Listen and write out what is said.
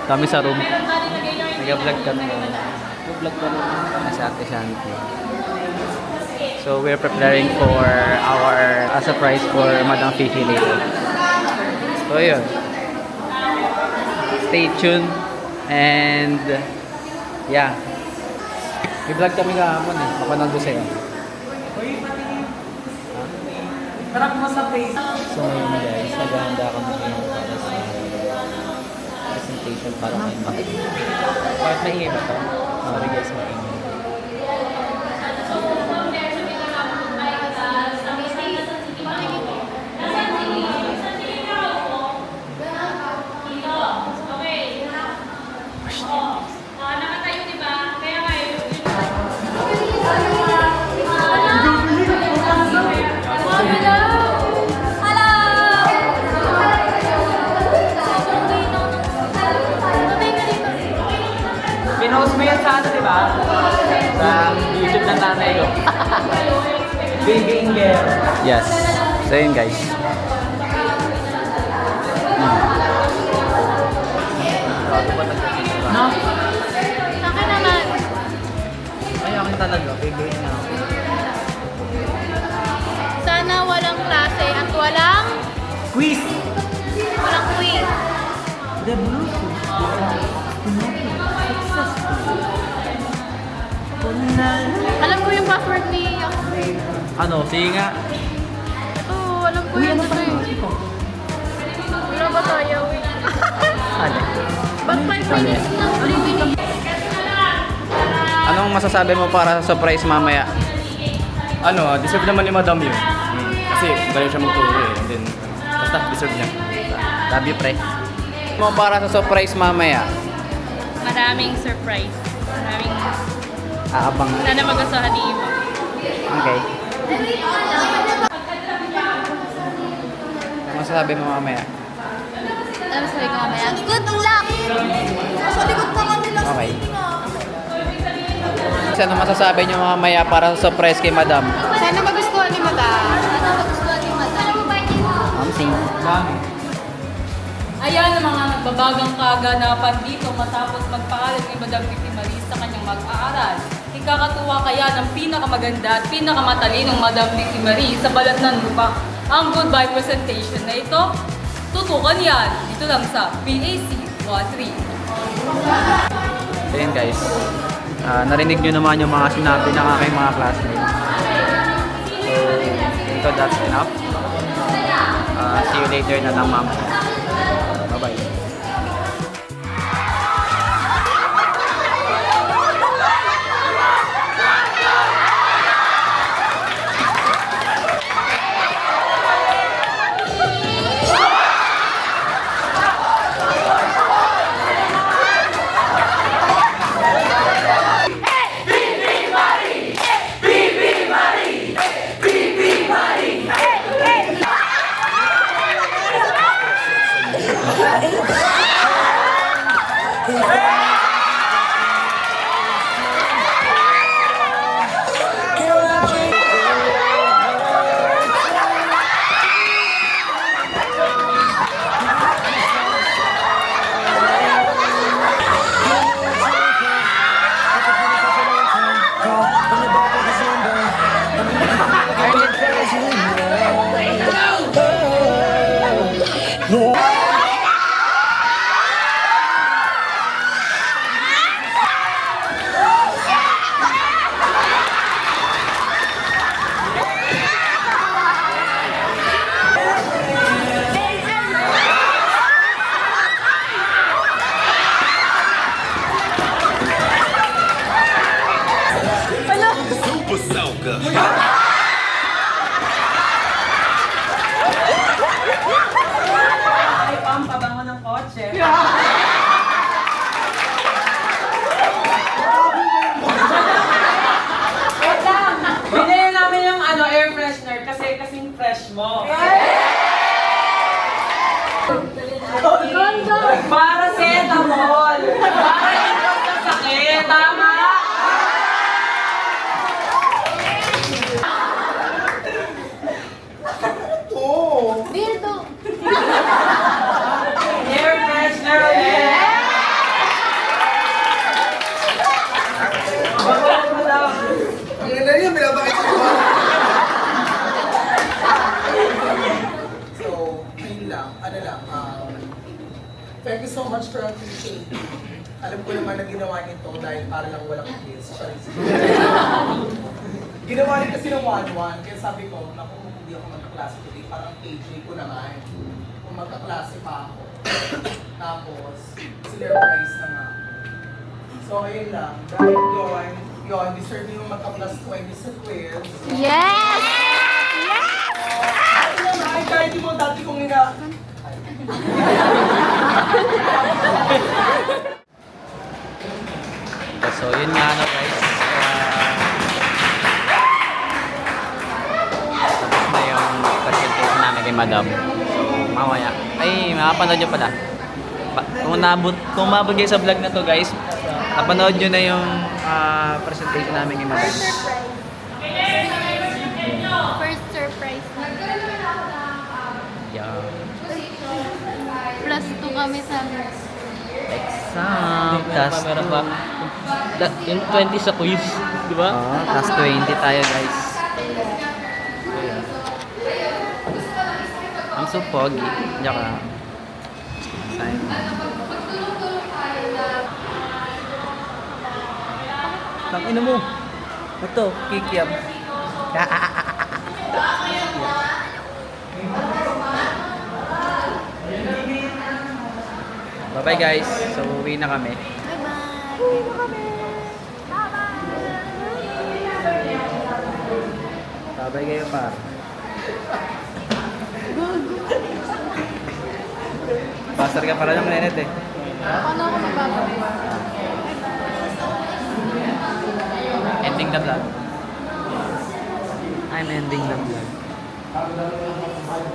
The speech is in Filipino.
Kami sa room. Nag-vlog kami. Nag-vlog kami sa Ate Shanti. So we're preparing for our surprise for Madam Fifi later. So yun. Stay tuned. And yeah. I-vlog kami kahapon eh. Mapanood ko sa'yo. Harap mo sa face. So yun guys, naghahanda kami ngayon para sa presentation para kay Madam. Bakit maingay ba ito? Sorry guys, maingay. Pinost mo yan sa ano, di ba? Sa YouTube ng nanay ko. Baby Inger. Yes. So yun guys. Bago pa nagkakita. No? Akin naman. Ay, akin talaga. Baby na ako. Sana walang klase at walang Quiz. quiz. The Bluetooth. Alam ko yung password ni Yakri. Ano? Sige nga. Ito, alam ko yun. Ito eh. Wala ba tayo? Ano? Ba't 5 minutes lang? 3 minutes. Anong masasabi mo para sa surprise mamaya? Ano, deserve naman ni Madam yun. Kasi galing siya magturo eh. And then, basta deserve niya. Love you, pre. Mo para sa surprise mamaya? Maraming surprise. Maraming Aabang. sana mag-asahan ni Iba. Okay. Ano masasabi mo mamaya? Ano sabi ko mamaya? Good luck! Sa likod pa kami lang Okay. Ano masasabi niyo mamaya para sa surprise kay Madam? Sana magustuhan ni Madam. Sana magustuhan ni Madam. Mamsing. Ayan ang mga nagbabagang kaganapan dito matapos magpaaral ni Madam Fifi Marie sa kanyang mag-aaral. Ikakatuwa kaya ng pinakamaganda at pinakamatalinong Madam Fifi Marie sa balat ng lupa ang goodbye presentation na ito. Tutukan yan dito lang sa PAC 13. So yun guys. Narinig nyo naman yung mga sinabi ng aking mga classmates. So, that's enough. See you later na lang, ma'am. Bye-bye. Ay, pampabango ng kotse. Binili namin yung air freshener kasi kasing fresh mo. Para setamol. Para ito sa sakit. Tama? Dildo. Air freshener ulit. Thank you so much for appreciating. Alam ko naman na ginawa niyo to dahil para lang walang kiss. Ginawa niyo kasi ng 1-1, kaya sabi ko, naku, hindi ako magkaklase today, parang AJ ko naman. Kung magkaklase pa ako. Tapos, sila prize na nga. So, ayun lang. Dahil yun, deserve niyo magka-plus 20 sa quiz. Yes! Ay, naman, kahit yung mga dati kong ina... So, yun nga ano guys. Tapos na yung presentation namin kay Madam. So, mamaya. Ay, makapanood nyo pala. Kung mabot kayo sa vlog na to guys, napanood nyo na yung presentation namin kay Madam. First surprise na. Yeah. Plus 2 kami sa Exam. Tapos Meron pa. Yung 20 sa quiz, di ba? Tapos 20 tayo guys. I'm so foggy. Diyan ka. Sayang. Tang ina mo. Ito, kikiam. Bye-bye guys. So, uwi na kami. Bye-bye kayo pa. Pasar ka para ng nenet eh. Paano ako magbabalik? Ending the vlog. I'm ending the vlog.